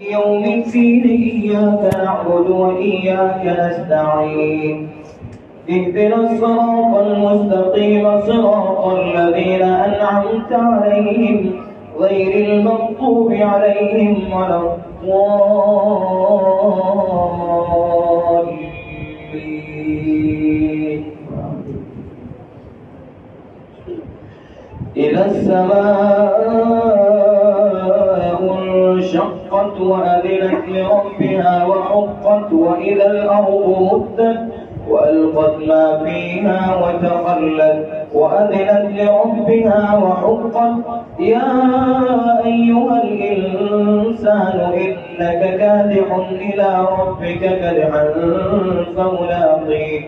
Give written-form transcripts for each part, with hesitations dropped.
يوم الدين إياك نعبد وإياك نستعين اهدنا الصراط المستقيم صراط الذين أنعمت عليهم غير المغضوب عليهم ولا الضالين. إذا السماء انشقت وأذنت لربها وحقت وإذا الأرض مدت وألقت ما فيها وتخلت وأذنت لربها وحقت. يا أيها الإنسان إنك كادح إلى ربك كدحا فملاقيه.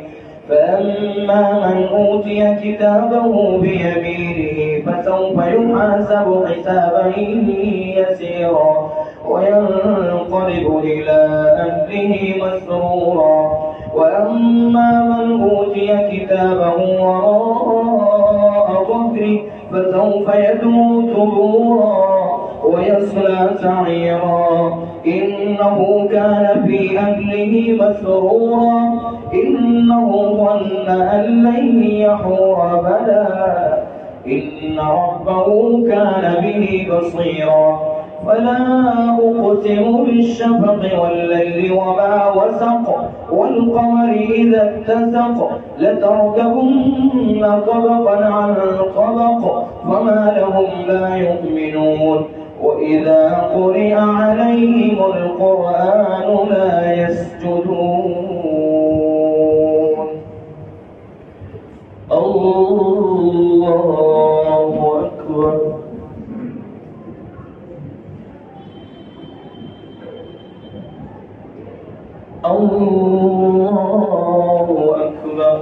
فأما من أوتي كتابه بيمينه فسوف يحاسب حسابا يسيرا وينقلب إلى أهله مسرورا. وأما من أوتي كتابه وراء ظهره فسوف يدعو ثبورا ويصلى سعيرا إنه كان في أهله مسرورا إنه ظن أن لن يحور بلى إن ربه كان به بصيرا. فلا أقسم بالشفق والليل وما وسق والقمر إذا اتسق لتركبن طبقا عن طبق فما لهم لا يؤمنون. وإذا قرئ عليهم القرآن لا يسجدون. الله أكبر. الله أكبر.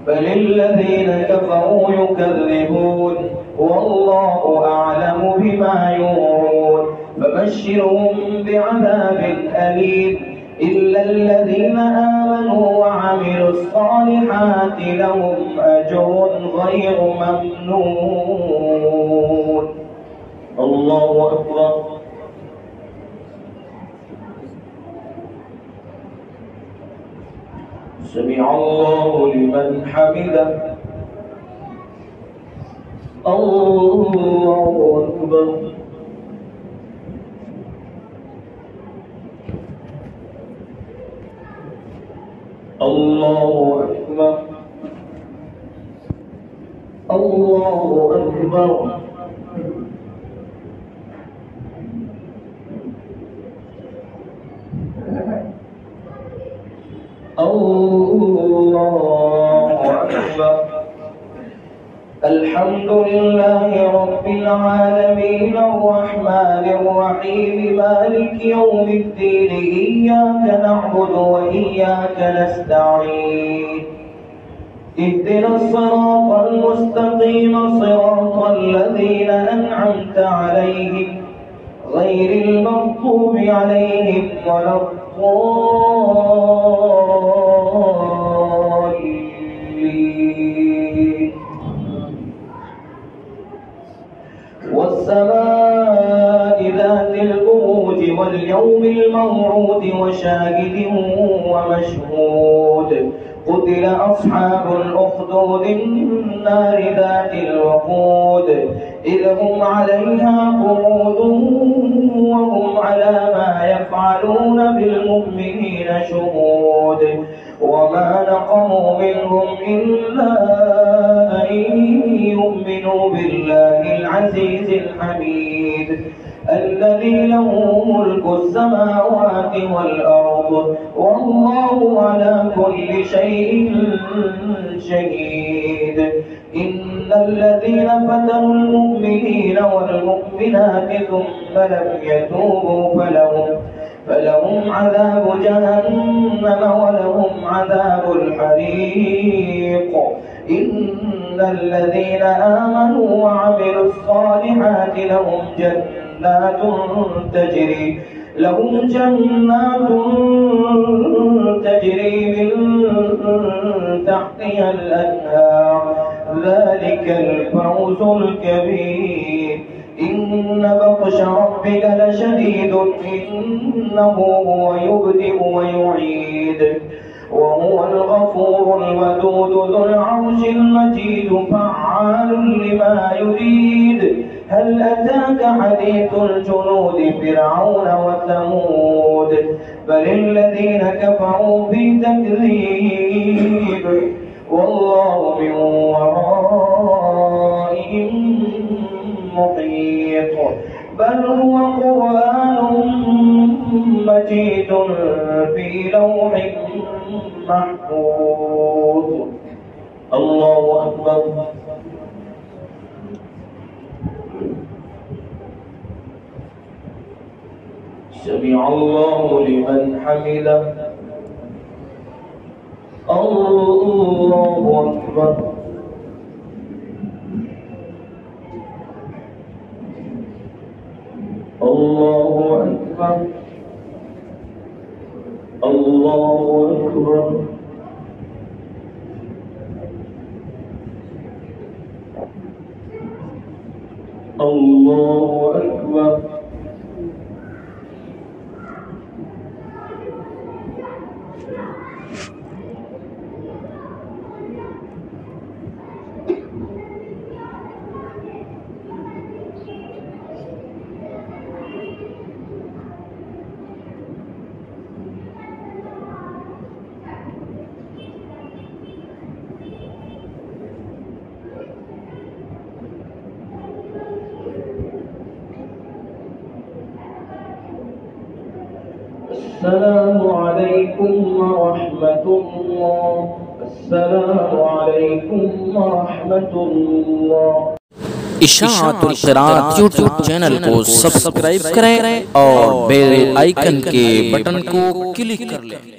بل الذين كفروا يكذبون والله أعلم بما يوعون فبشرهم بعذاب أليم إلا الذين آمنوا وعملوا الصالحات لهم أجر غير ممنون. الله أكبر. سمع الله لمن حمده. الله أكبر. الله أكبر. الله أكبر. الله أكبر. الحمد لله رب العالمين الرحمن الرحيم مالك يوم الدين إياك نعبد وإياك نستعين اهدنا الصراط المستقيم صراط الذين أنعمت عليهم غير المغضوب عليهم ولا الضالين. والسماء ذات البروج واليوم الموعود وشاهد ومشهود. قتل أصحاب الأخدود النار ذات الوقود إذ هم عليها قعود وهم على ما يفعلون بالمؤمنين شهود. وما نقموا منهم إلا أن يؤمنوا بالله العزيز الحميد الذي له ملك السماوات والأرض والله على كل شيء شهيد. إن الذين فتنوا المؤمنين والمؤمنات ثم لم يتوبوا فلهم عذاب جهنم ولهم عذاب الحريق. إن الذين آمنوا وعملوا الصالحات لهم جنات تجري من تحتها الأنهار ذلك الفوز الكبير. إن بطش ربك لشديد إنه هو يبدئ ويعيد وهو الغفور الودود ذو العرش المجيد فعال لما يريد هل أتاك حديث الجنود فرعون وثمود بل الذين كفروا في تكذيب والله من ورائهم محيط بل هو قرآن مجيد في لوح محفوظ. الله أكبر. سمع الله لمن حمده. الله أكبر. الله أكبر. الله أكبر. الله أكبر. السلام عليكم ورحمة الله. السلام عليكم ورحمة الله. इशाअतुल क़िराअत YouTube channel को सब्सक्राइब करें और बेल आइकन के बटन को क्लिक कर लें।